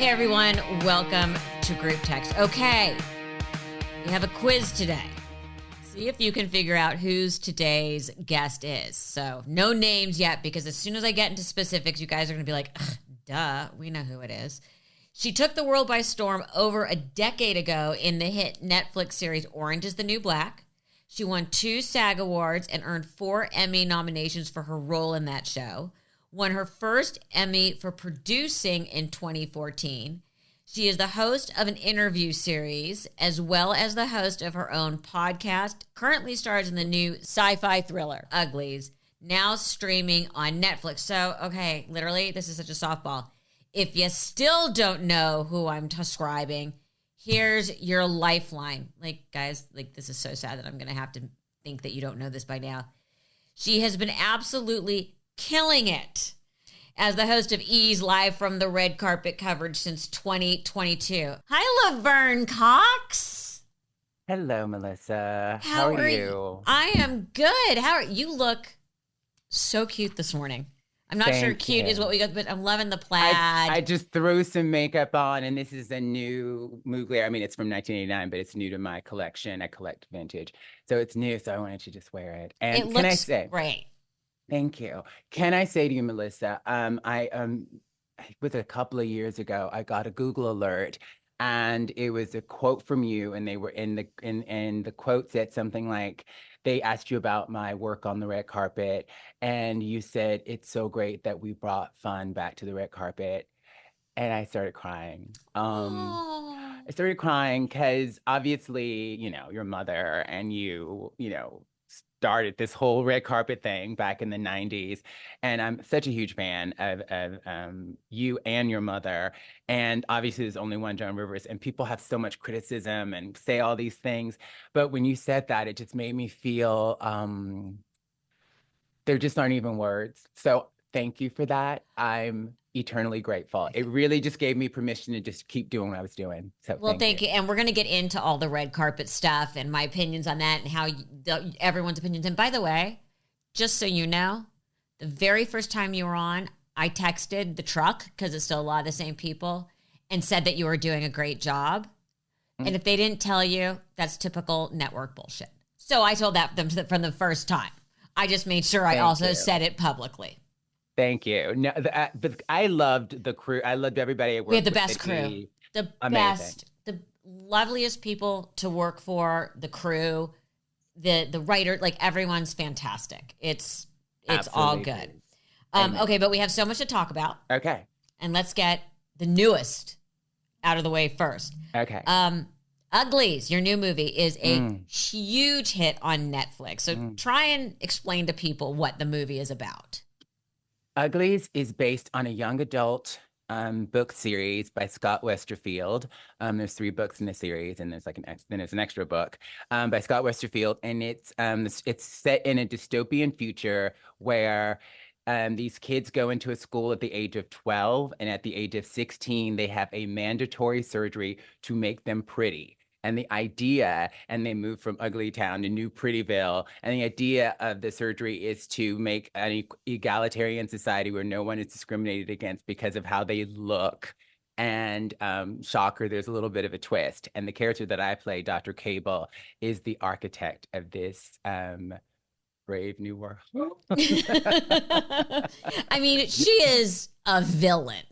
Hey everyone, welcome to Group Text. Okay, we have a quiz today. See if you can figure out who's today's guest is. So no names yet, because as soon as I get into specifics, you guys are going to be like, duh, we know who it is. She took the world by storm over a decade ago in the hit Netflix series Orange is the New Black. She won 2 SAG Awards and earned 4 Emmy nominations for her role in that show. Won her first Emmy for producing in 2014. She is the host of an interview series, as well as the host of her own podcast. Currently stars in the new sci-fi thriller, Uglies, now streaming on Netflix. So, okay, literally, this is such a softball. If you still don't know who I'm describing, here's your lifeline. Like, guys, like, this is so sad that I'm going to have to think that you don't know this by now. She has been absolutely killing it as the host of E's live from the red carpet coverage since 2022. Hi, Laverne Cox. Hello, Melissa. How are you? I am good. How are you? Look so cute this morning. I'm not sure cute is what we got, but I'm loving the plaid. I just threw some makeup on, and this is a new Mugler. I mean, it's from 1989, but it's new to my collection. I collect vintage. So it's new, so I wanted to just wear it. And it looks great. Thank you. Can I say to you, Melissa, it was a couple of years ago, I got a Google alert, and it was a quote from you, and they were in the quote said something like, they asked you about my work on the red carpet, and you said, it's so great that we brought fun back to the red carpet. And I started crying. I started crying because obviously, your mother and you started this whole red carpet thing back in the 90s. And I'm such a huge fan of you and your mother. And obviously there's only one Joan Rivers, and people have so much criticism and say all these things. But when you said that, it just made me feel there just aren't even words. So thank you for that. I'm eternally grateful. It really just gave me permission to just keep doing what I was doing. So well, thank you. And we're going to get into all the red carpet stuff and my opinions on that and how everyone's opinions. And by the way, just so you know, the very first time you were on, I texted the truck, because it's still a lot of the same people, and said that you were doing a great job. Mm-hmm. And if they didn't tell you, that's typical network bullshit. So I told them from the first time. I just made sure I also said it publicly. Thank you. No, but I loved the crew. I loved everybody I worked with. We had the best crew. The best, the loveliest people to work for, the crew, the writer, like everyone's fantastic. It's all good. Okay, but we have so much to talk about. Okay. And let's get the newest out of the way first. Okay. Uglies, your new movie, is a huge hit on Netflix. So try and explain to people what the movie is about. Uglies is based on a young adult book series by Scott Westerfield. There's 3 books in the series, and there's an extra book by Scott Westerfield, and it's set in a dystopian future where these kids go into a school at the age of 12, and at the age of 16, they have a mandatory surgery to make them pretty. And the idea, and they move from Ugly Town to New Prettyville, and the idea of the surgery is to make an egalitarian society where no one is discriminated against because of how they look. And shocker, there's a little bit of a twist. And the character that I play, Dr. Cable, is the architect of this brave new world. I mean, she is a villain.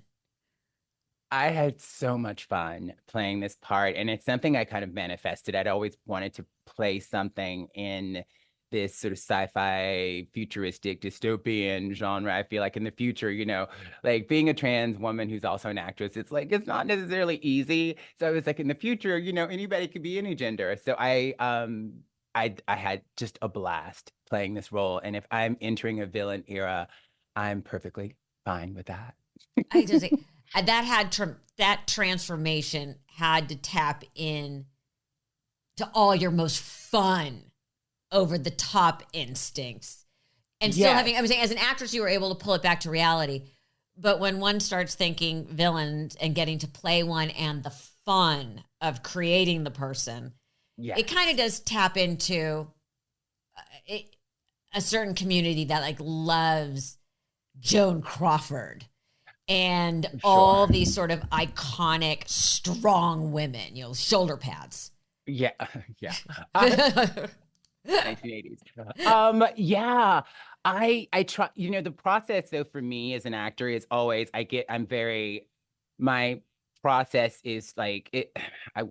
I had so much fun playing this part, and it's something I kind of manifested. I'd always wanted to play something in this sort of sci-fi, futuristic, dystopian genre. I feel like in the future, like being a trans woman who's also an actress, it's not necessarily easy. So I was like, in the future, anybody could be any gender. So I had just a blast playing this role, and if I'm entering a villain era, I'm perfectly fine with that. I just think that transformation had to tap in to all your most fun, over the top instincts, and still having. I'm saying, as an actress, you were able to pull it back to reality. But when one starts thinking villains and getting to play one, and the fun of creating the person, it kind of does tap into a certain community that loves Joan Crawford. and all Sure. these sort of iconic, strong women, shoulder pads. Yeah. Yeah. 1980s. Yeah. I try, the process though for me as an actor is always my process is like it I'm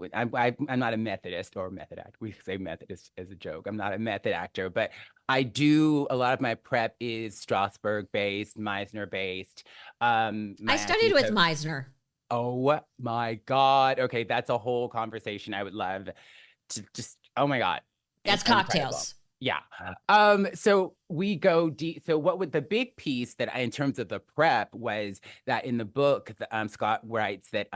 not a Methodist or method actor. We say Methodist as a joke. I'm not a method actor, but I do a lot of my prep is Strasberg based, Meisner based. I My studied acting with coach. Meisner. Oh my God. Okay, that's a whole conversation I would love to just, oh my God, That's it's incredible. cocktails. Yeah. So we go deep. So what would the big piece that in terms of the prep was that in the book, Scott writes that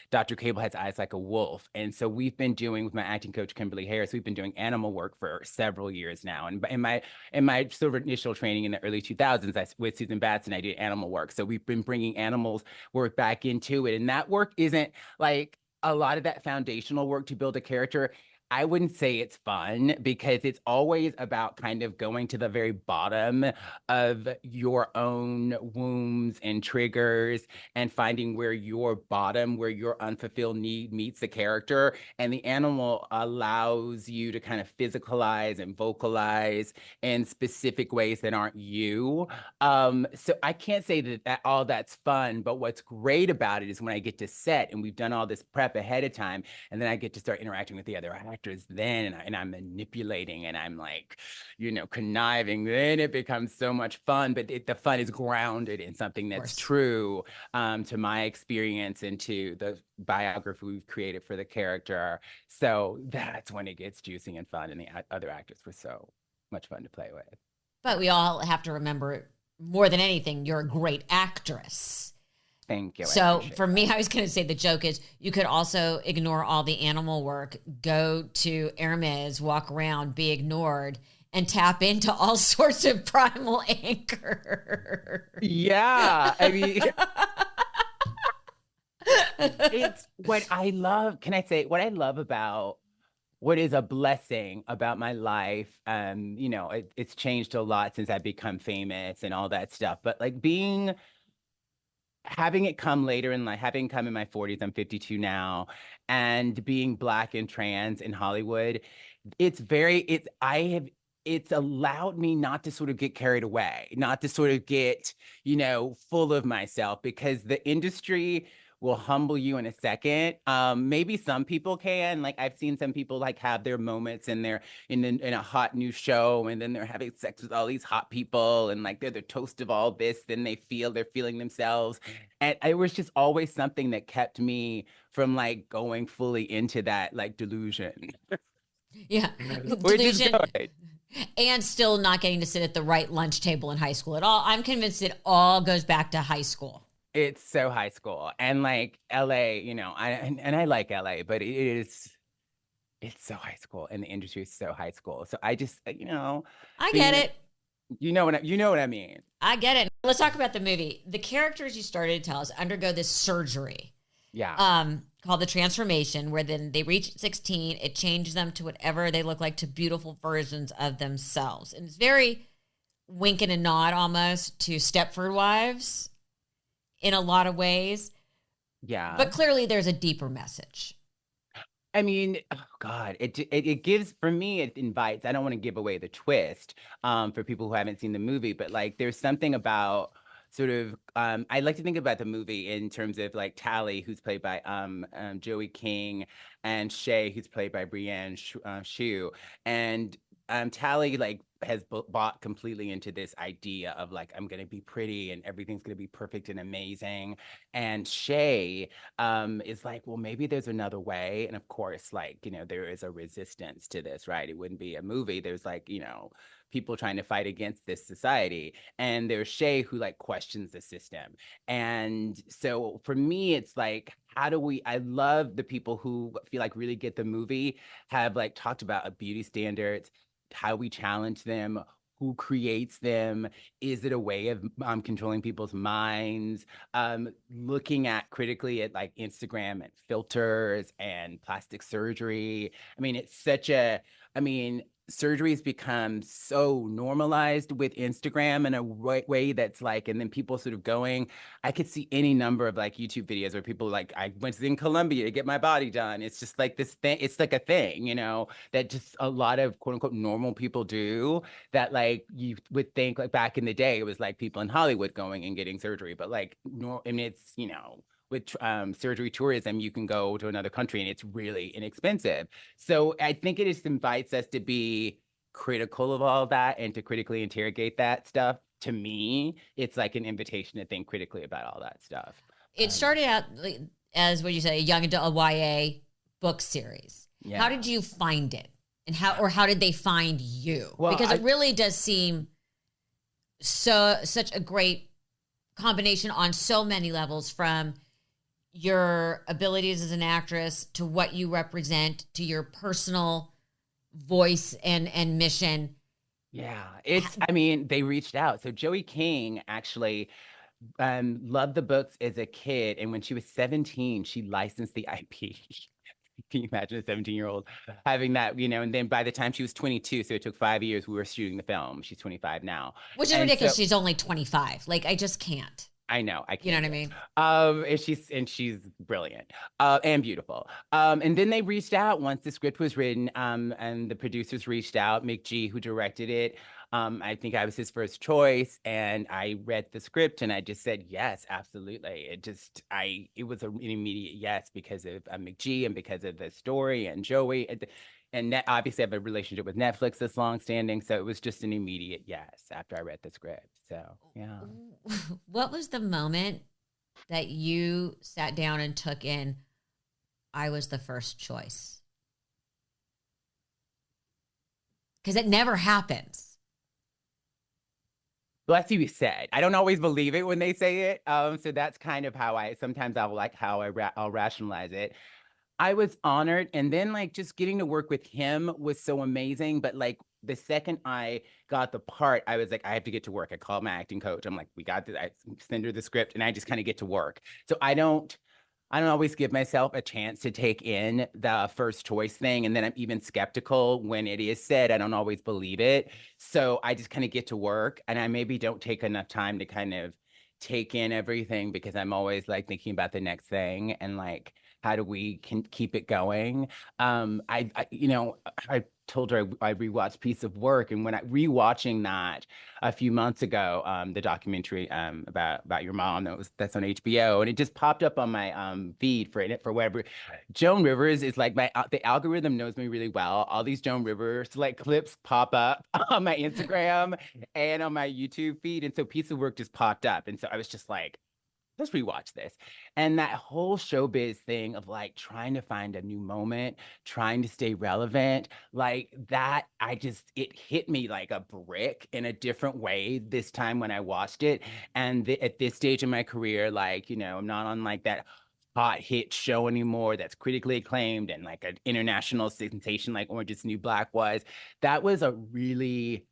Dr. Cable has eyes like a wolf. And so we've been doing with my acting coach, Kimberly Harris, we've been doing animal work for several years now. And in my sort of initial training in the early 2000s, with Susan Batson, I did animal work. So we've been bringing animals work back into it. And that work isn't like a lot of that foundational work to build a character. I wouldn't say it's fun because it's always about kind of going to the very bottom of your own wounds and triggers and finding where where your unfulfilled need meets the character. And the animal allows you to kind of physicalize and vocalize in specific ways that aren't you. So I can't say that all that's fun, but what's great about it is when I get to set and we've done all this prep ahead of time, and then I get to start interacting with the other actors then, and I'm manipulating and I'm like, conniving. Then it becomes so much fun, but the fun is grounded in something that's true to my experience and to the biography we've created for the character. So that's when it gets juicy and fun, and the other actors were so much fun to play with. But we all have to remember, more than anything, you're a great actress. Thank you. So for me, I was going to say the joke is you could also ignore all the animal work, go to Hermes, walk around, be ignored, and tap into all sorts of primal anger. Yeah. I mean, it's what I love. Can I say what I love about what is a blessing about my life? It's changed a lot since I've become famous and all that stuff. But like having it come later in life, having come in my 40s, I'm 52 now, and being Black and trans in Hollywood, it's allowed me not to sort of get carried away, not to sort of get, full of myself, because the industry will humble you in a second. Maybe some people can, like I've seen some people like have their moments and they're in a hot new show, and then they're having sex with all these hot people, and like they're the toast of all this, then they're feeling themselves. And it was just always something that kept me from like going fully into that like delusion. Yeah. Which is good. And still not getting to sit at the right lunch table in high school at all. I'm convinced it all goes back to high school. It's so high school, and like LA, I like LA, but it's so high school, and the industry is so high school. So I just, I get it. You know what I mean. I get it. Let's talk about the movie. The characters you started to tell us undergo this surgery. Yeah. Called the transformation, where then they reach 16, it changes them to whatever they look like, to beautiful versions of themselves. And it's very wink and a nod almost to Stepford Wives in a lot of ways. Yeah. But clearly there's a deeper message. I mean, oh God, it gives, for me, it invites, I don't want to give away the twist for people who haven't seen the movie, but like there's something about sort of I like to think about the movie in terms of like Tally, who's played by Joey King, and Shay, who's played by Brienne Shu. And Tally like has bought completely into this idea of like, I'm gonna be pretty and everything's gonna be perfect and amazing. And Shay is like, well, maybe there's another way. And of course, like, there is a resistance to this, right? It wouldn't be a movie. There's like, people trying to fight against this society. And there's Shay who like questions the system. And so for me, it's like, I love the people who feel like really get the movie, have like talked about beauty standards, how we challenge them, who creates them, is it a way of controlling people's minds, looking at critically at like Instagram and filters and plastic surgery. I mean, it's such a, surgery's become so normalized with Instagram in a way that's like, and then people sort of going, I could see any number of like YouTube videos where people like, I went in Colombia to get my body done. It's just like this thing, it's like a thing, you know, that just a lot of quote unquote normal people do that like you would think like back in the day, it was like people in Hollywood going and getting surgery, but like, no, I mean, it's, you know, with surgery tourism, you can go to another country and it's really inexpensive. So I think it just invites us to be critical of all that and to critically interrogate that stuff. To me, it's like an invitation to think critically about all that stuff. It started out as what you say, a young adult, a YA book series. Yeah. How did you find it? And how did they find you? Well, because it really does seem such a great combination on so many levels, from your abilities as an actress to what you represent to your personal voice and mission. Yeah, I mean, they reached out. So Joey King actually loved the books as a kid. And when she was 17, she licensed the IP. Can you imagine a 17-year-old having that, you know, and then by the time she was 22, so it took 5 years, we were shooting the film. She's 25 now. Which is ridiculous. She's only 25. Like, I just can't. I know. I can't. You know what I mean? And she's brilliant and beautiful. And then they reached out once the script was written, and the producers reached out. McG, who directed it, I think I was his first choice, and I read the script and I just said yes, absolutely. It was an immediate yes because of McG and because of the story and Joey. And obviously I have a relationship with Netflix that's longstanding, so it was just an immediate yes after I read the script. So, yeah. What was the moment that you sat down and took in, I was the first choice? Because it never happens. Well, that's what you said. I don't always believe it when they say it. So that's kind of how I'll rationalize it. I was honored. And then like just getting to work with him was so amazing. But like the second I got the part, I was like, I have to get to work. I called my acting coach. I'm like, we got this. I send her the script and I just kind of get to work. So I don't always give myself a chance to take in the first choice thing. And then I'm even skeptical when it is said. I don't always believe it. So I just kind of get to work, and I maybe don't take enough time to kind of take in everything because I'm always like thinking about the next thing and like, how do we can keep it going? I told her I rewatched Piece of Work, and when I rewatching that a few months ago, the documentary about your mom that's on HBO, and it just popped up on my feed for whatever. Joan Rivers is like the algorithm knows me really well. All these Joan Rivers like clips pop up on my Instagram and on my YouTube feed, and so Piece of Work just popped up, and so I was just like, let's rewatch this. And that whole showbiz thing of like trying to find a new moment, trying to stay relevant, like that, it hit me like a brick in a different way this time when I watched it. And at this stage in my career, like, you know, I'm not on like that hot hit show anymore that's critically acclaimed and like an international sensation like Orange is the New Black was. That was a really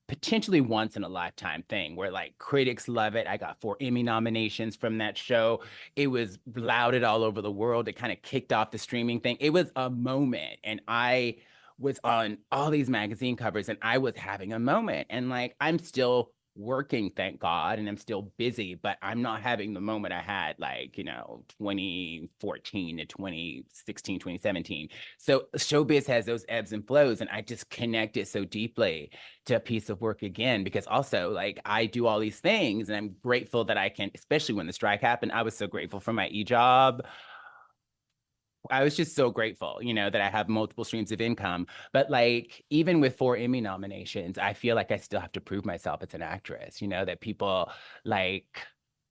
potentially once in a lifetime thing where like critics love it. I got 4 Emmy nominations from that show. It was lauded all over the world. It kind of kicked off the streaming thing. It was a moment, and I was on all these magazine covers and I was having a moment, and like I'm still working, thank God, and I'm still busy, but I'm not having the moment I had like, you know, 2014 to 2016, 2017. So showbiz has those ebbs and flows, and I just connected so deeply to a Piece of Work again, because also like I do all these things and I'm grateful that I can, especially when the strike happened, I was so grateful for my e-job. I was just so grateful, you know, that I have multiple streams of income. But like, even with 4 Emmy nominations, I feel like I still have to prove myself as an actress, you know, that people like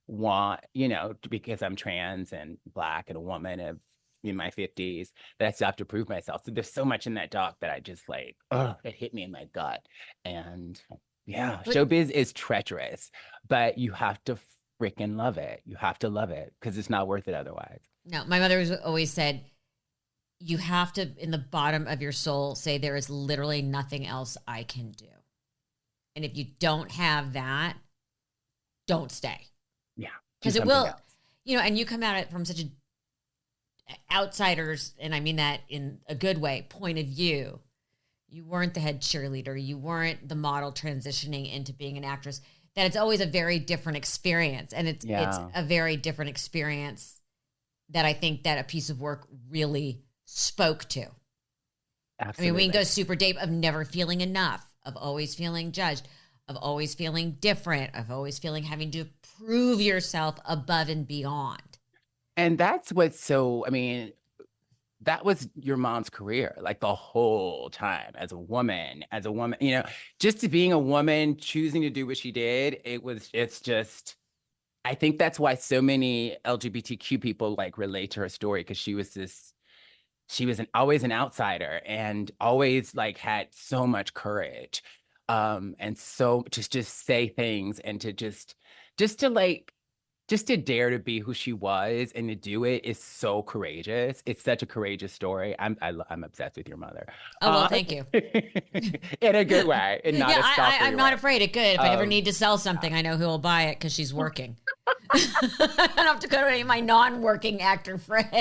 want, you know, because I'm trans and Black and a woman in my 50s, that I still have to prove myself. So there's so much in that doc that I just like, oh, it hit me in my gut. And yeah, showbiz is treacherous, but you have to freaking love it. You have to love it because it's not worth it otherwise. No, my mother always said, you have to, in the bottom of your soul, say there is literally nothing else I can do. And if you don't have that, don't stay. Yeah. Because it will, you know, and you come at it from such an outsider's, and I mean that in a good way, point of view. you weren't the head cheerleader, you weren't the model transitioning into being an actress, that it's always a very different experience. And it's a very different experience that I think that a piece of work really spoke to. Absolutely. I mean, we can go super deep of never feeling enough, of always feeling judged, of always feeling different, of always feeling having to prove yourself above and beyond. And that's what's so, I mean, that was your mom's career, like the whole time as a woman, you know, just to being a woman, choosing to do what she did. It's just, I think that's why so many LGBTQ people like relate to her story, because she was always an outsider and always like had so much courage. And so just say things and to just to like, just to dare to be who she was and to do it is so courageous. It's such a courageous story. I'm obsessed with your mother. Oh, well, thank you. In a good way, and not I'm not afraid. It could. If I ever need to sell something, I know who will buy it because she's working. I don't have to go to any of my non-working actor friends.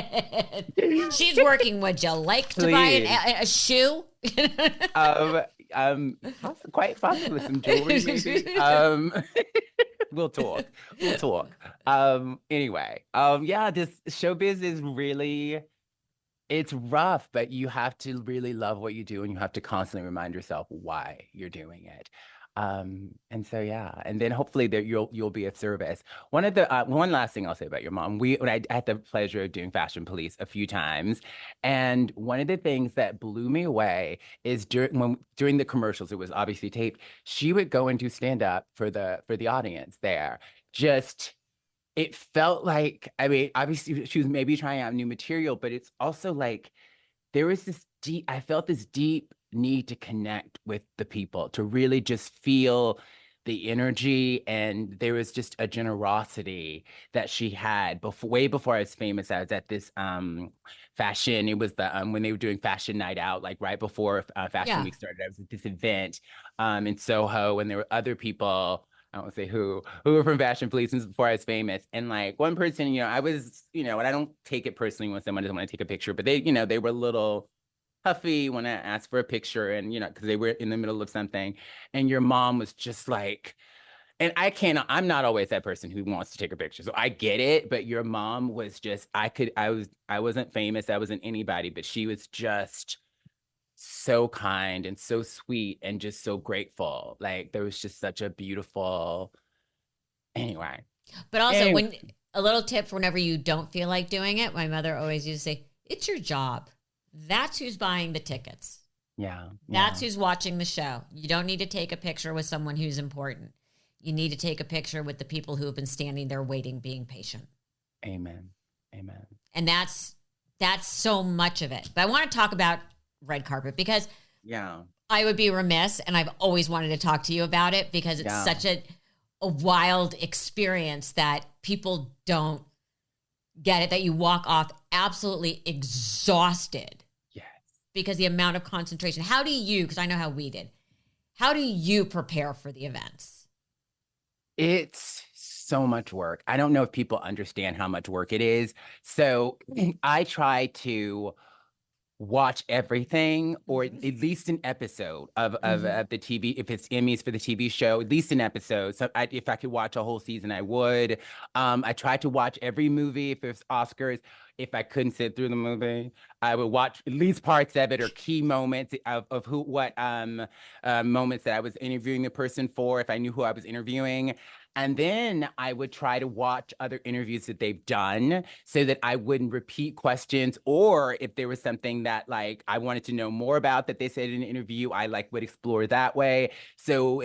She's working. Would you like to buy a shoe? Quite possibly some jewelry, maybe. We'll talk. Anyway, yeah, this showbiz is really, it's rough, but you have to really love what you do and you have to constantly remind yourself why you're doing it. And so, yeah, and then hopefully that you'll be of service. One last thing I'll say about your mom, when I had the pleasure of doing Fashion Police a few times, and one of the things that blew me away is during the commercials, it was obviously taped. She would go and do stand up for the audience there. Just, it felt like, I mean, obviously she was maybe trying out new material, but it's also like there was I felt this deep need to connect with the people, to really just feel the energy. And there was just a generosity that she had way before I was famous. I was at this fashion, it was the when they were doing Fashion Night Out, like right before Fashion Week started. I was at this event in Soho, and there were other people, I don't want to say who were from Fashion Police since before I was famous. And like one person, you know, I was, you know, and I don't take it personally when someone doesn't want to take a picture, but they, you know, they were a little huffy when I asked for a picture, and, you know, because they were in the middle of something. And your mom was just like, and I'm not always that person who wants to take a picture. So I get it, but your mom was just, I wasn't famous, I wasn't anybody, but she was just so kind and so sweet and just so grateful. Like there was just such a beautiful, anyway. But also when a little tip for whenever you don't feel like doing it, my mother always used to say, it's your job. That's who's buying the tickets. Yeah. That's who's watching the show. You don't need to take a picture with someone who's important. You need to take a picture with the people who have been standing there waiting, being patient. Amen. And that's so much of it. But I want to talk about red carpet because I would be remiss, and I've always wanted to talk to you about it because it's such a wild experience that people don't get it, that you walk off absolutely exhausted. Yes. Because the amount of concentration. How do you, because I know how we did, how do you prepare for the events? It's so much work. I don't know if people understand how much work it is. So I try to watch everything, or at least an episode of the TV. If it's Emmys for the TV show, at least an episode. So if I could watch a whole season, I would. I try to watch every movie. If it's Oscars, if I couldn't sit through the movie, I would watch at least parts of it or key moments of what moments that I was interviewing the person for, if I knew who I was interviewing. And then I would try to watch other interviews that they've done so that I wouldn't repeat questions, or if there was something that like I wanted to know more about that they said in an interview, I like would explore that way. So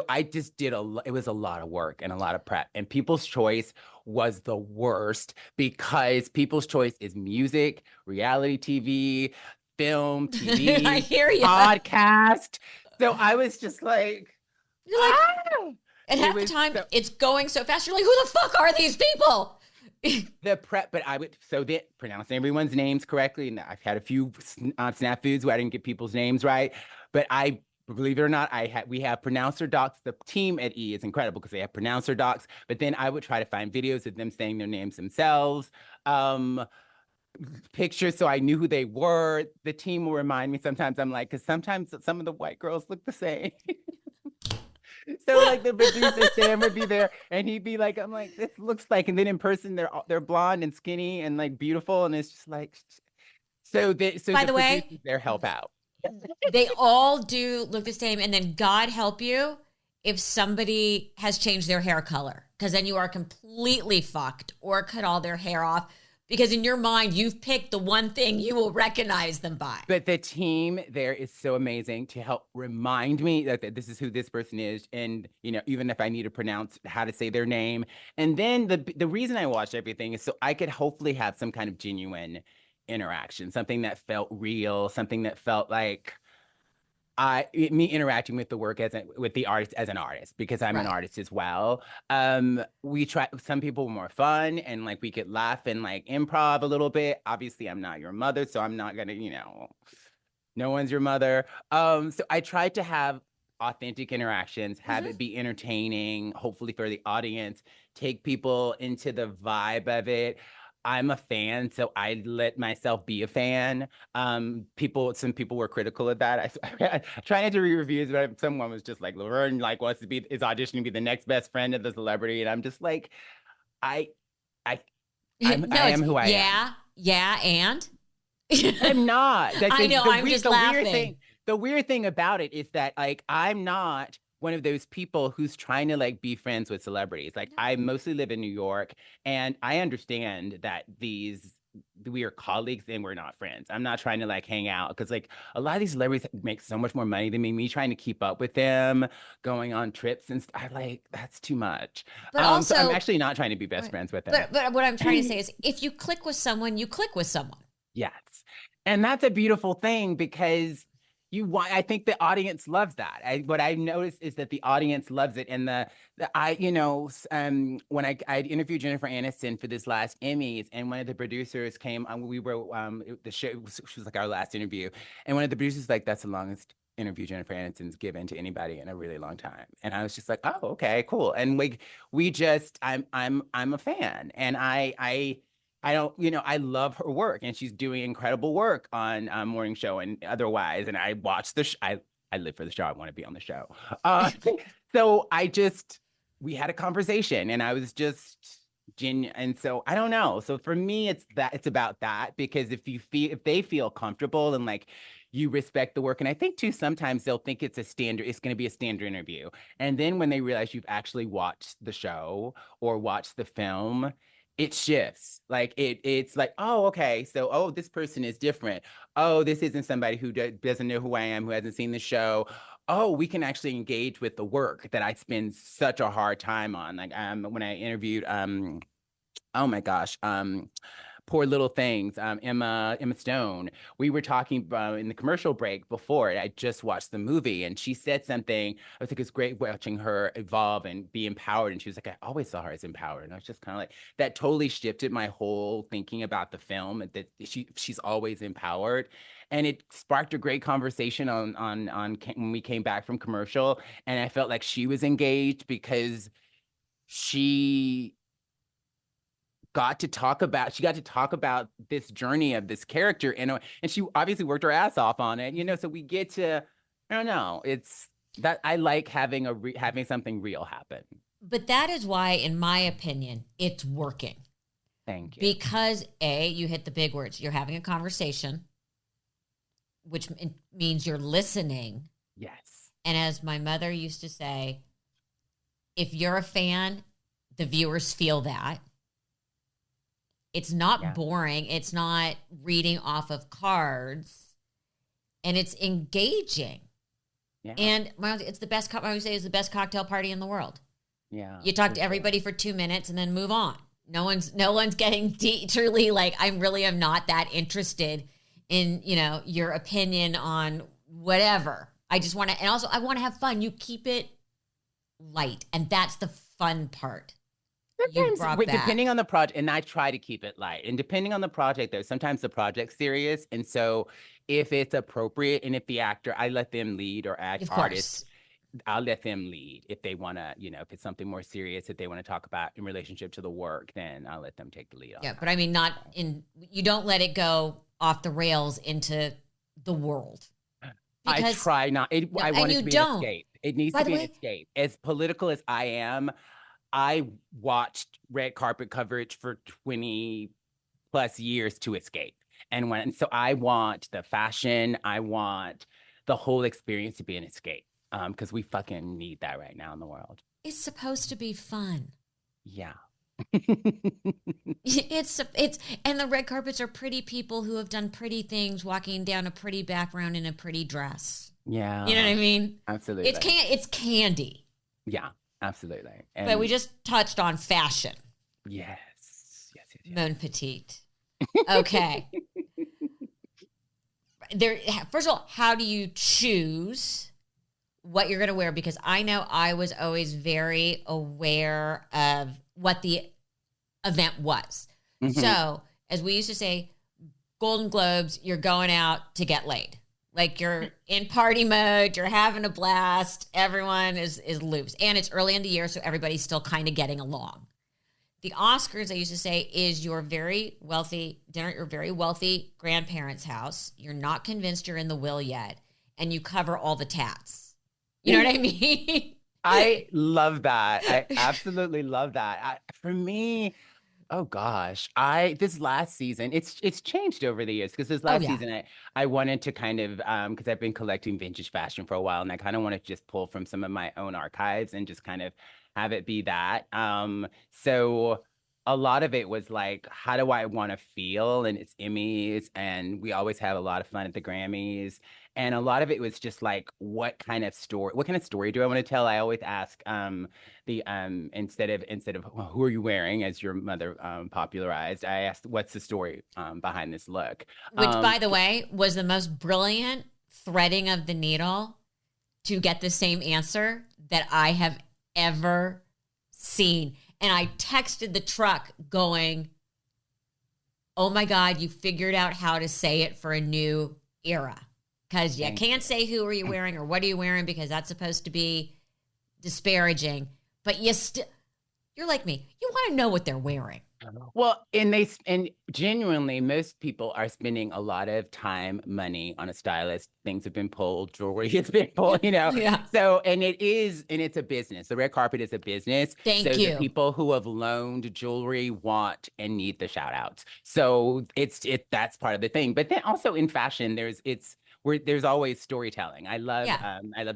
I just did it was a lot of work and a lot of prep, and People's Choice was the worst because People's Choice is music, reality TV, film, TV, I hear you. Podcast. So I was just like, you're like, and half the time it's going so fast. You're like, who the fuck are these people? The prep, but I would, so that pronouncing everyone's names correctly. And I've had a few snafus where I didn't get people's names right. But I, believe it or not, we have pronouncer docs. The team at E is incredible because they have pronouncer docs. But then I would try to find videos of them saying their names themselves. pictures so I knew who they were. The team will remind me sometimes. I'm like, because sometimes some of the white girls look the same. So like the producer Sam would be there and he'd be like, I'm like, this looks like, and then in person they're blonde and skinny and like beautiful. And it's just like, so By the the way, producers there help out. they all do look the same. And then God help you if somebody has changed their hair color, because then you are completely fucked, or cut all their hair off. Because in your mind, you've picked the one thing you will recognize them by. But the team there is so amazing to help remind me that this is who this person is. And, even if I need to pronounce how to say their name. And then the reason I watched everything is so I could hopefully have some kind of genuine interaction, something that felt real, something that felt like me interacting with the work with the artist as an artist, because I'm an artist as well. We try, some people were more fun and like we could laugh and like improv a little bit. Obviously, I'm not your mother, so I'm not gonna, no one's your mother. So I tried to have authentic interactions, have it be entertaining, hopefully for the audience, take people into the vibe of it. I'm a fan, so I let myself be a fan. Some people were critical of that. I try not to read reviews, but someone was just like, Laverne wants to is auditioning to be the next best friend of the celebrity, and I'm just like, I am who I am. Yeah, and I'm not. I know. I'm just laughing. The weird thing about it is that like I'm not one of those people who's trying to like be friends with celebrities. Like I mostly live in New York, and I understand that we are colleagues and we're not friends. I'm not trying to like hang out, because like a lot of these celebrities make so much more money than me trying to keep up with them, going on trips and stuff. I like, that's too much. But also, so I'm actually not trying to be best friends with them. But what I'm trying to say is, if you click with someone, you click with someone. Yes. And that's a beautiful thing, because I think the audience loves that. What I've noticed is that the audience loves it. And when I interviewed Jennifer Aniston for this last Emmys, and one of the producers came, we were, the show, she was like our last interview. And one of the producers was like, that's the longest interview Jennifer Aniston's given to anybody in a really long time. And I was just like, oh, okay, cool. And I'm a fan, and I don't, I love her work, and she's doing incredible work on Morning Show and otherwise. And I watch I live for the show. I want to be on the show. So we had a conversation, and I was just genuine. And so I don't know. So for me, it's about that, because if they feel comfortable and like you respect the work, and I think too, sometimes they'll think it's going to be a standard interview. And then when they realize you've actually watched the show or watched the film, it shifts. Like it's like, oh, okay, so this person is different. Oh, this isn't somebody who doesn't know who I am, who hasn't seen the show. Oh, we can actually engage with the work that I spend such a hard time on. Like when I interviewed oh my gosh, Poor Little Things, Emma Stone. We were talking in the commercial break before it. I just watched the movie, and she said something. I was like, it's great watching her evolve and be empowered. And she was like, I always saw her as empowered. And I was just kind of like, that totally shifted my whole thinking about the film, that she's always empowered. And it sparked a great conversation on when we came back from commercial. And I felt like she was engaged, because she got to talk about this journey of this character, and she obviously worked her ass off on it, so we get to, I don't know, it's that I like having something real happen. But that is why, in my opinion, it's working. Thank you. Because you hit the big words. You're having a conversation, which means you're listening. Yes. And as my mother used to say, if you're a fan, the viewers feel that. It's not boring. It's not reading off of cards, and it's engaging. Yeah. And it's the best. I would say it's the best cocktail party in the world. Yeah. You talk to everybody for 2 minutes and then move on. No one's getting truly like, I really am not that interested in, your opinion on whatever. I just want to, and also I want to have fun. You keep it light, and that's the fun part. Sometimes, depending on the project, and I try to keep it light, and depending on the project, though, sometimes the project's serious. And so if it's appropriate, and if the actor, I let them lead or act artist. I'll let them lead. If they want to, if it's something more serious that they want to talk about in relationship to the work, then I'll let them take the lead on that. But I mean, you don't let it go off the rails into the world. I try not. I want it to be an escape. It needs to be an escape. As political as I am, I watched red carpet coverage for 20 plus years to escape. And so I want the fashion, I want the whole experience to be an escape. Because we fucking need that right now in the world. It's supposed to be fun. Yeah. It's and the red carpets are pretty people who have done pretty things walking down a pretty background in a pretty dress. Yeah. You know what I mean? Absolutely. It's candy. Yeah, absolutely. And but we just touched on fashion. Yes. Mon petite. Okay. First of all, how do you choose what you're going to wear? Because I know I was always very aware of what the event was. Mm-hmm. So, as we used to say, Golden Globes, you're going out to get laid. Like, you're in party mode, you're having a blast, everyone is loose. And it's early in the year, so everybody's still kind of getting along. The Oscars, I used to say, is your very wealthy dinner at your very wealthy grandparents' house. You're not convinced you're in the will yet, and you cover all the tats. You know what I mean? I love that. I absolutely love that. For me, oh gosh, this last season, it's changed over the years, because this last season I wanted to kind of, because I've been collecting vintage fashion for a while, and I kind of want to just pull from some of my own archives and just kind of have it be that. So a lot of it was like, how do I want to feel? And it's Emmys, and we always have a lot of fun at the Grammys. And a lot of it was just like, what kind of story do I want to tell? I always ask instead of well, who are you wearing, as your mother popularized, I asked, what's the story behind this look? Which, by the way, was the most brilliant threading of the needle to get the same answer that I have ever seen. And I texted the truck going, oh my God, you figured out how to say it for a new era. Because you can't say who are you wearing or what are you wearing, because that's supposed to be disparaging. But you're like me. You want to know what they're wearing. Well, and genuinely, most people are spending a lot of time, money on a stylist. Things have been pulled, jewelry has been pulled, Yeah. So, it's a business. The red carpet is a business. Thank you. The people who have loaned jewelry want and need the shout outs. So that's part of the thing. But then also in fashion, there's always storytelling. I love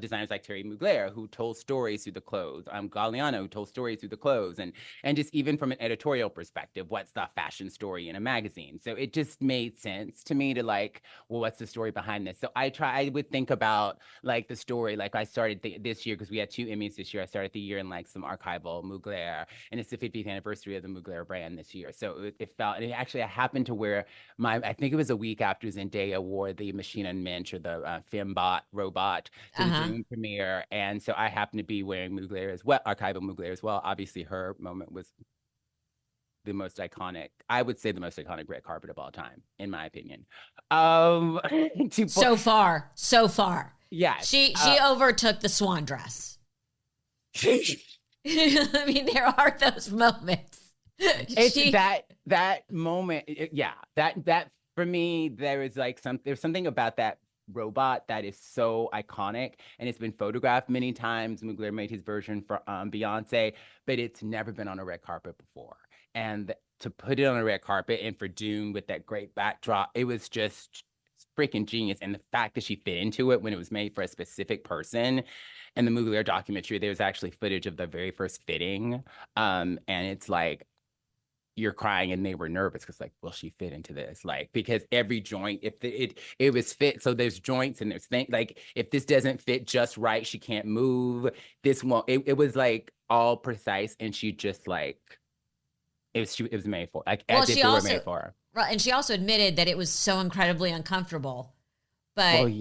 designers like Terry Mugler, who told stories through the clothes. Galliano, who told stories through the clothes, and just even from an editorial perspective, what's the fashion story in a magazine? So it just made sense to me to like, well, what's the story behind this? So I would think about like the story. Like I started this year, because we had 2 Emmys this year. I started the year in like some archival Mugler, and it's the 50th anniversary of the Mugler brand this year. So it felt, and actually I happened to wear I think it was a week after Zendaya wore the Machine and or the Fembot robot to the June premiere, and so I happened to be wearing Mugler as well, archival Mugler as well. Obviously, her moment was the most iconic. I would say the most iconic red carpet of all time, in my opinion. So far. Yeah, she overtook the swan dress. I mean, there are those moments. It's that moment. That for me, there's something about that robot that is so iconic, and it's been photographed many times. Mugler made his version for Beyonce, but it's never been on a red carpet before. And to put it on a red carpet, and for Dune with that great backdrop, it was just freaking genius. And the fact that she fit into it when it was made for a specific person. And the Mugler documentary, there's actually footage of the very first fitting, and it's like, you're crying, and they were nervous because like, will she fit into this? Like, because every joint, if it was fit, so there's joints and there's things like, if this doesn't fit just right, she can't move. This won't. It was like all precise, and she just like, it was made for, like, as if it were made for her. Right, and she also admitted that it was so incredibly uncomfortable. But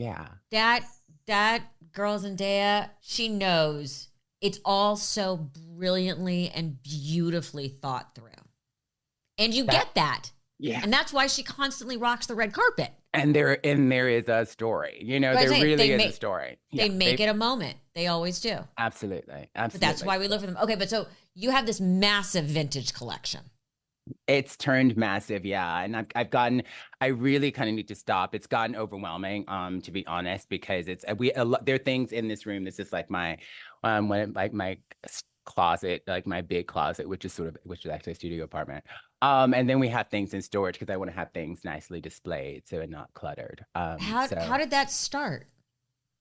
that girl Zendaya, she knows it's all so brilliantly and beautifully thought through. And you get that. Yeah. And that's why she constantly rocks the red carpet. And there is a story. There really is a story. They make it a moment. They always do. Absolutely. But that's why we look for them. Okay, but so you have this massive vintage collection. It's turned massive, yeah. And I've gotten, I really kind of need to stop. It's gotten overwhelming, to be honest, because there are things in this room. This is like my, my closet, like my big closet, which is actually a studio apartment. And then we have things in storage because I want to have things nicely displayed so and not cluttered. How did that start?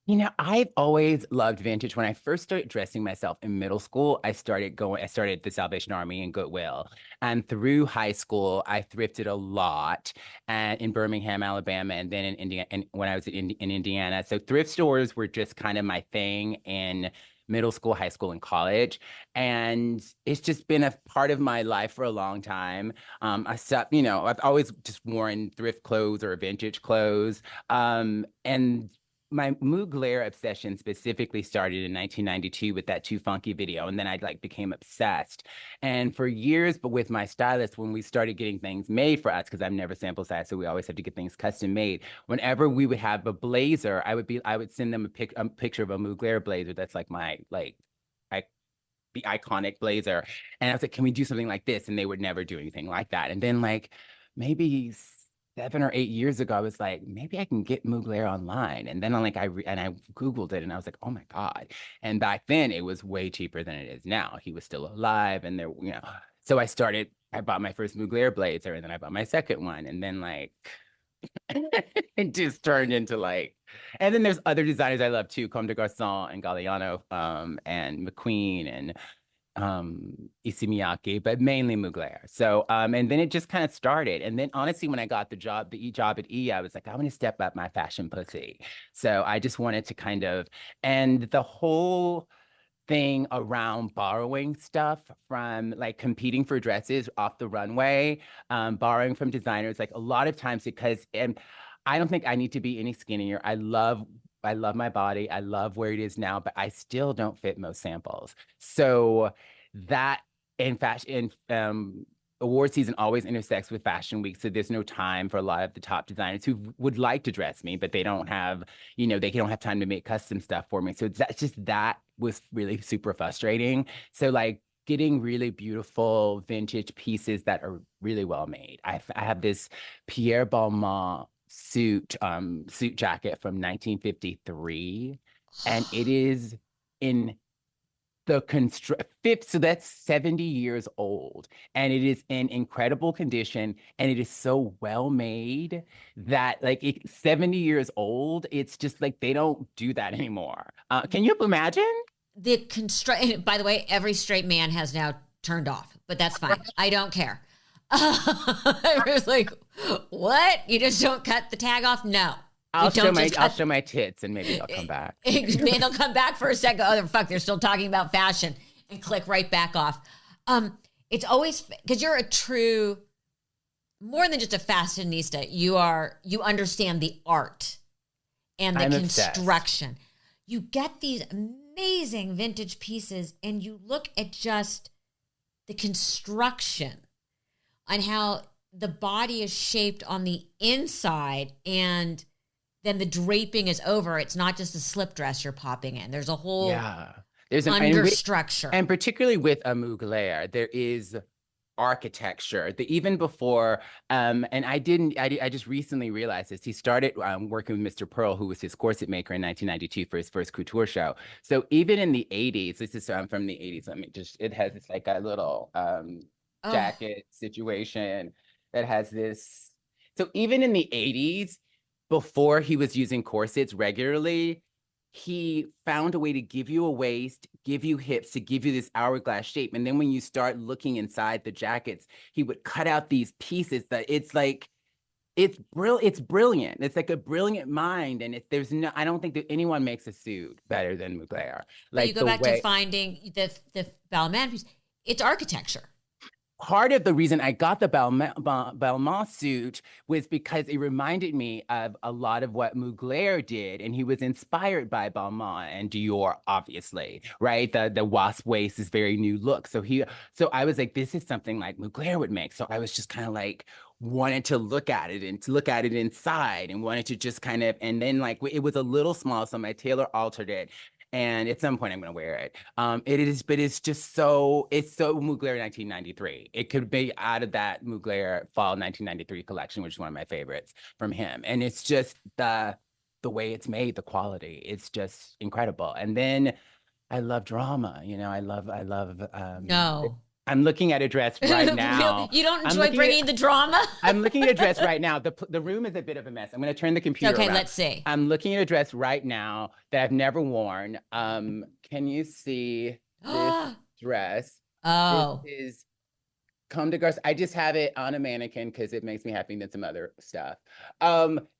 You know, I've always loved vintage. When I first started dressing myself in middle school, I started the Salvation Army and Goodwill. And through high school, I thrifted a lot and in Birmingham, Alabama, and then in Indiana, and when I was in Indiana. So thrift stores were just kind of my thing in middle school, high school, and college. And it's just been a part of my life for a long time. I've always just worn thrift clothes or vintage clothes. And my Mugler obsession specifically started in 1992 with that Too Funky video. And then I became obsessed. And for years, but with my stylist, when we started getting things made for us, because I've never sample sized, so we always have to get things custom made. Whenever we would have a blazer, I would send them a picture of a Mugler blazer. That's like the iconic blazer. And I was like, can we do something like this? And they would never do anything like that. And then maybe 7 or 8 years ago, I was like, maybe I can get Mugler online. And then I Googled it and I was like, oh my God. And back then it was way cheaper than it is now. He was still alive and so I bought my first Mugler blazer and then I bought my second one. And then it just turned into and then there's other designers I love too, Comme des Garçons and Galliano, and McQueen and Issey Miyake, but mainly Mugler. So, and then it just kind of started. And then honestly, when I got the job at E, I was like, I want to step up my fashion pussy. So I just wanted to and the whole thing around borrowing stuff from competing for dresses off the runway, borrowing from designers, a lot of times and I don't think I need to be any skinnier. I love my body. I love where it is now, but I still don't fit most samples. So that in fashion, award season always intersects with fashion week. So there's no time for a lot of the top designers who would like to dress me, but they don't have, they don't have time to make custom stuff for me. So that was really super frustrating. So getting really beautiful vintage pieces that are really well made. I have this Pierre Balmain suit jacket from 1953, and it is in the fifth, so that's 70 years old, and it is in incredible condition, and it is so well made that 70 years old, it's just they don't do that anymore. Can you imagine? By the way, every straight man has now turned off, but that's fine. I don't care. I was like, what? You just don't cut the tag off? No. I'll show my tits and maybe they'll come back. Maybe they'll come back for a second. Oh, fuck, they're still talking about fashion, and click right back off. It's always, because you're a true, more than just a fashionista, you understand the art and the construction. Obsessed. You get these amazing vintage pieces and you look at just the construction on how the body is shaped on the inside, and then the draping is over. It's not just a slip dress you're popping in. There's a whole there's understructure. And particularly with a Mugler, there is architecture. Even before, and I just recently realized this. He started working with Mr. Pearl, who was his corset maker in 1992 for his first couture show. So even in the 80s, this is from the 80s. It has this a little jacket situation that has this. So even in the 80s, before he was using corsets regularly, he found a way to give you a waist, give you hips, to give you this hourglass shape. And then when you start looking inside the jackets, he would cut out these pieces that it's brilliant. It's a brilliant mind. And I don't think that anyone makes a suit better than Mugler. You go back to finding the Balmain piece. It's architecture. Part of the reason I got the Balmain suit was because it reminded me of a lot of what Mugler did, and he was inspired by Balmain and Dior, obviously, right? The wasp waist is very new look. So I was like, this is something like Mugler would make. So I was just kind of wanted to look at it and to look at it inside, and wanted to just and then it was a little small, so my tailor altered it. and at some point I'm going to wear it. It is, but it's just so, it's so Mugler 1993. It could be out of that Mugler fall 1993 collection, which is one of my favorites from him. And it's just the way it's made, the quality, it's just incredible. And then I love drama, you know, I love, No. I'm looking at a dress right now. You don't enjoy bringing the drama? I'm looking at a dress right now. The room is a bit of a mess. I'm going to turn the computer around. Let's see. I'm looking at a dress right now that I've never worn. Can you see this dress? Oh. This is Comme des Garçons. I just have it on a mannequin because it makes me happy than some other stuff.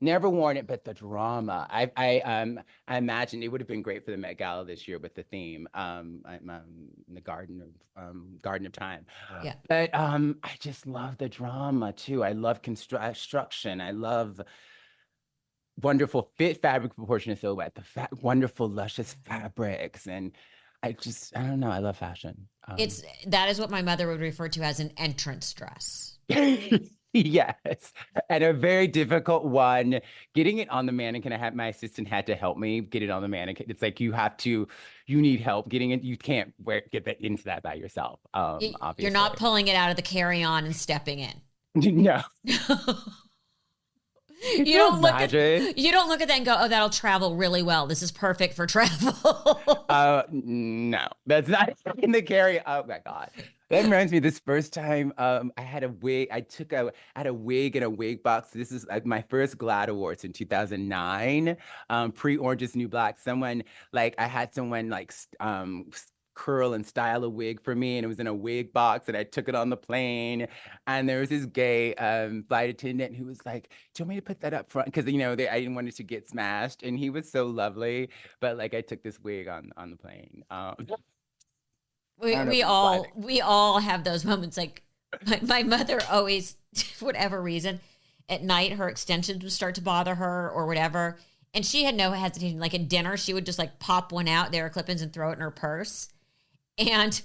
Never worn it, but the drama. I imagine it would have been great for the Met Gala this year with the theme. I'm in the Garden of Time. Yeah. But I just love the drama too. I love construction. I love wonderful fit, fabric, proportionate silhouette. The wonderful luscious fabrics, and I don't know. I love fashion. That is what my mother would refer to as an entrance dress. Yes, and a very difficult one. Getting it on the mannequin, my assistant had to help me get it on the mannequin. It's like you need help getting it. You can't get that into that by yourself. Obviously, you're not pulling it out of the carry-on and stepping in. No. You don't look at that and go, oh, that'll travel really well. This is perfect for travel. No, that's not in the carry. Oh my God. That reminds me, this first time I had a wig. I had a wig in a wig box. This is like my first GLAAD Awards in 2009, pre-Orange is New Black. I had someone curl and style a wig for me, and it was in a wig box, and I took it on the plane, and there was this gay flight attendant who was like, do you want me to put that up front? Because, you know, I didn't want it to get smashed, and he was so lovely, but like I took this wig on the plane. We all have those moments. Like my mother always, for whatever reason, at night her extensions would start to bother her or whatever, and she had no hesitation. Like at dinner, she would just like pop one out, there are clip-ins, and throw it in her purse. And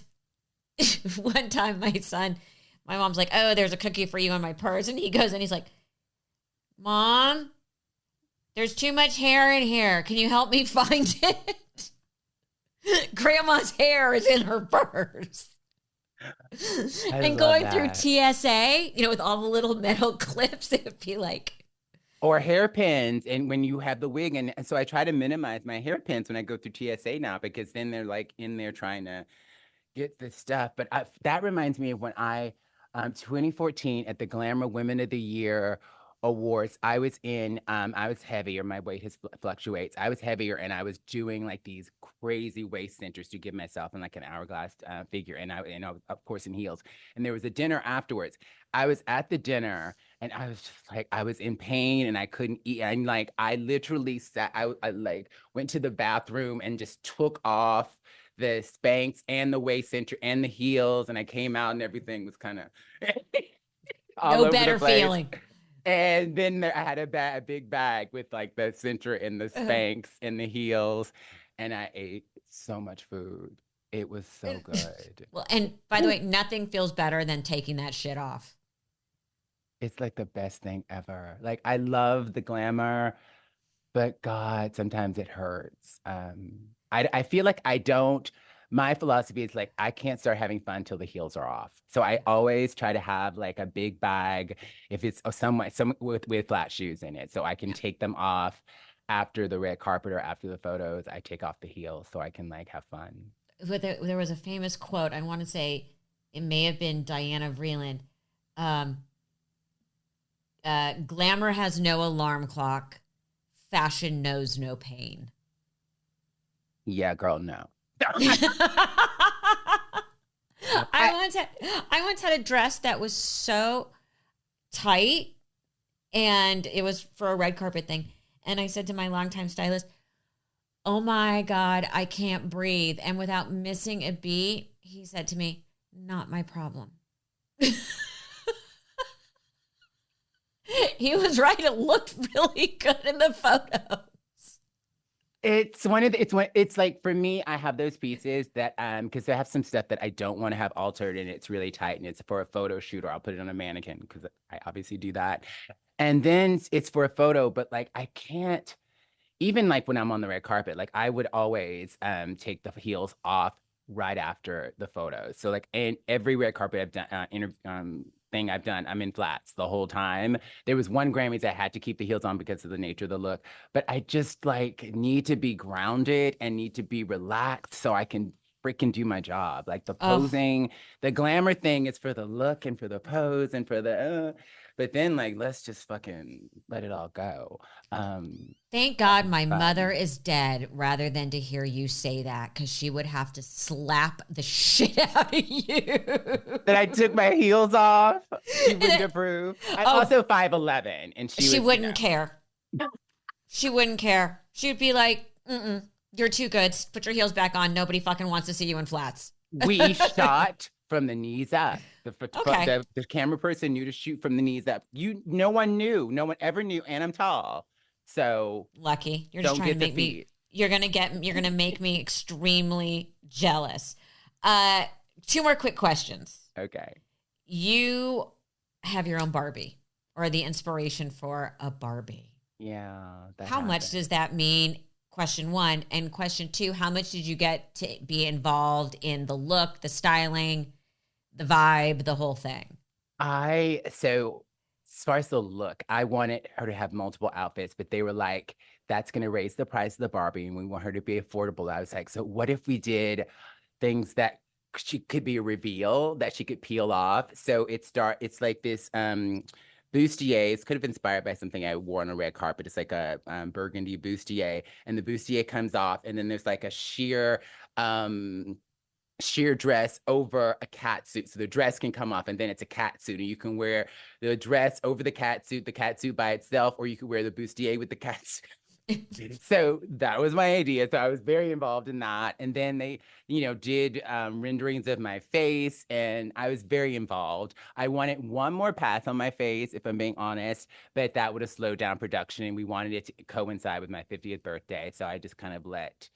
one time my mom's like, oh, there's a cookie for you in my purse. And he goes and he's like, Mom, there's too much hair in here. Can you help me find it? Grandma's hair is in her purse. And going through TSA, you know, with all the little metal clips, it would be like. Or hairpins, and when you have the wig, and so I try to minimize my hairpins when I go through TSA now, because then they're like in there trying to get the stuff. But that reminds me of when 2014 at the Glamour Women of the Year Awards, I was heavier. My weight fluctuates. I was heavier, and I was doing like these crazy waist centers to give myself in like an hourglass figure, and I of course in heels. And there was a dinner afterwards. I was at the dinner, and I was just like, I was in pain, and I couldn't eat. And like, I literally I like went to the bathroom and just took off the Spanx and the waist center and the heels, and I came out, and everything was kind of no better feeling. And then I had a big bag with like the center and the Spanx and the heels, and I ate so much food. It was so good. Well, and by the way, nothing feels better than taking that shit off. It's like the best thing ever. Like, I love the glamour, but God, sometimes it hurts. I feel like my philosophy is like, I can't start having fun till the heels are off. So I always try to have like a big bag, if it's some with flat shoes in it, so I can take them off after the red carpet or after the photos. I take off the heels so I can like have fun. There was a famous quote. I want to say it may have been Diana Vreeland. Glamour has no alarm clock. Fashion knows no pain. Yeah, girl, no. I once had a dress that was so tight, and it was for a red carpet thing. And I said to my longtime stylist, oh my God, I can't breathe. And without missing a beat, he said to me, not my problem. He was right. It looked really good in the photos. It's like, for me, I have those pieces that, because I have some stuff that I don't want to have altered, and it's really tight, and it's for a photo shoot, or I'll put it on a mannequin because I obviously do that. And then it's for a photo, but like, I can't, even like when I'm on the red carpet, like I would always take the heels off right after the photos. So like in every red carpet I've done, thing I've done, I'm in flats the whole time. There was one Grammys I had to keep the heels on because of the nature of the look, but I just like need to be grounded and need to be relaxed so I can freaking do my job. Like the Oh, posing, the glamour thing is for the look and for the pose and for but then like let's just fucking let it all go. thank That God was my mother fun. is dead rather than to hear you say that because she would have to slap the shit out of you. That I took my heels off. She wouldn't And approve. I'm oh, also 5'11", and she she was, wouldn't care. She wouldn't care. She'd be like, mm-mm, you're too good. Put your heels back on. Nobody fucking wants to see you in flats. we shot from the knees up. Okay. The camera person knew to shoot from the knees up. No one knew. No one ever knew, and I'm tall, so Lucky. You're just don't trying to get the make me, feet. you're going to make me extremely jealous. Uh, Two more quick questions. Okay. You have your own Barbie or the inspiration for a Barbie. Yeah, that How much happened. does that mean? Question one. And question two, how much did you get to be involved in the look, the styling, the vibe, the whole thing? So as far as the look, I wanted her to have multiple outfits, but they were like, that's going to raise the price of the Barbie and we want her to be affordable. I was like, so what if we did things that she could be a reveal that she could peel off? So it's like this bustier. It's could have inspired by something I wore on a red carpet. It's like a burgundy bustier, and the bustier comes off, and then there's like a um sheer dress over a cat suit. So the dress can come off and then it's a cat suit. And you can wear the dress over the cat suit by itself, or you could wear the bustier with the cat suit. So that was my idea. So I was very involved in that. And then they, did renderings of my face, and I was very involved. I wanted one more pass on my face, if I'm being honest, but that would have slowed down production. And we wanted it to coincide with my 50th birthday. So I just kind of at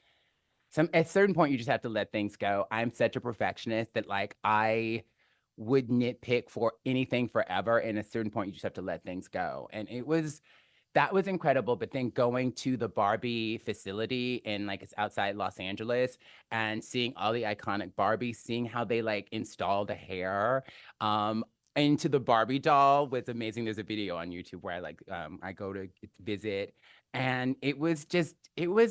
a certain point, you just have to let things go. I'm such a perfectionist that like I would nitpick for anything forever. And at a certain point, you just have to let things go. And that was incredible. But then going to the Barbie facility and like it's outside Los Angeles and seeing all the iconic Barbies, seeing how they like install the hair into the Barbie doll was amazing. There's a video on YouTube where I go to visit, and it was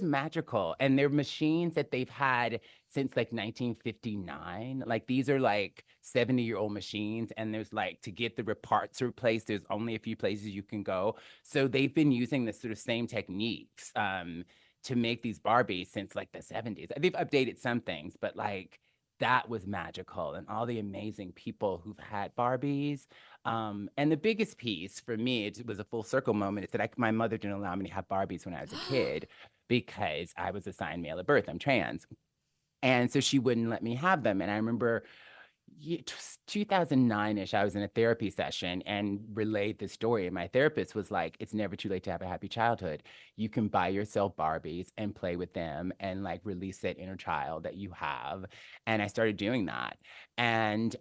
magical. And they're machines that they've had since like 1959. Like these are like 70-year-old machines, and there's like to get the parts replaced, there's only a few places you can go. So they've been using the sort of same techniques to make these Barbies since like the 70s. They've updated some things, but like that was magical, and all the amazing people who've had Barbies. And the biggest piece for me, it was a full circle moment, is that my mother didn't allow me to have Barbies when I was a kid because I was assigned male at birth. I'm trans. And so she wouldn't let me have them. And I remember 2009-ish, I was in a therapy session and relayed the story. And my therapist was like, it's never too late to have a happy childhood. You can buy yourself Barbies and play with them and like release that inner child that you have. And I started doing that. And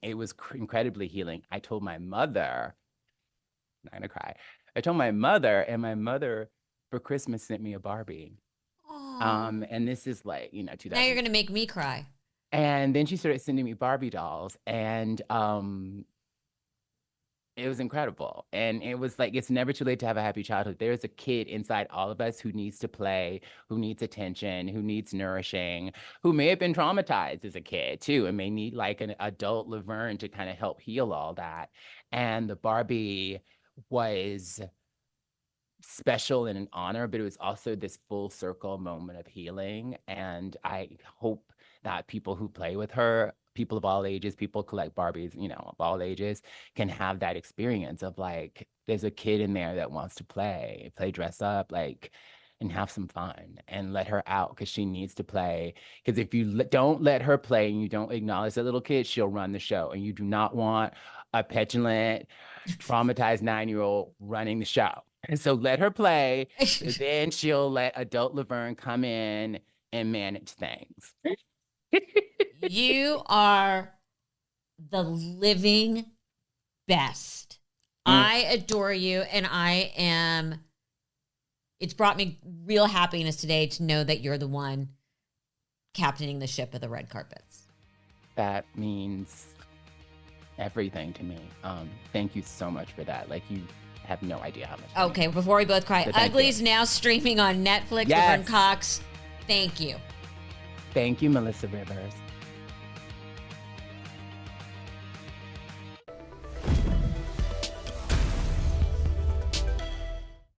it was incredibly healing. I told my mother, I'm not gonna cry. I told my mother, and my mother for Christmas sent me a Barbie. Oh, And this is like, now you're 2000. going to make me cry. And then she started sending me Barbie dolls, and it was incredible. And it was like, it's never too late to have a happy childhood. There's a kid inside all of us who needs to play, who needs attention, who needs nourishing, who may have been traumatized as a kid too, and may need like an adult Laverne to kind of help heal all that. And the Barbie was special and an honor, but it was also this full circle moment of healing. And I hope that people who play with her, people of all ages, people collect Barbies, of all ages, can have that experience of like, there's a kid in there that wants to play dress up, like, and have some fun and let her out because she needs to play. Because if you don't let her play and you don't acknowledge that little kid, she'll run the show. And you do not want a petulant, traumatized 9-year-old running the show. And so let her play. Then she'll let adult Laverne come in and manage things. You are the living best. Mm. I adore you, and I am it's brought me real happiness today to know that you're the one captaining the ship of the red carpets. That means everything to me. Thank you so much for that. Like, you have no idea how much. Okay, before we both cry, Uglies now streaming on Netflix. Yes. Laverne Cox, thank you. Thank you, Melissa Rivers.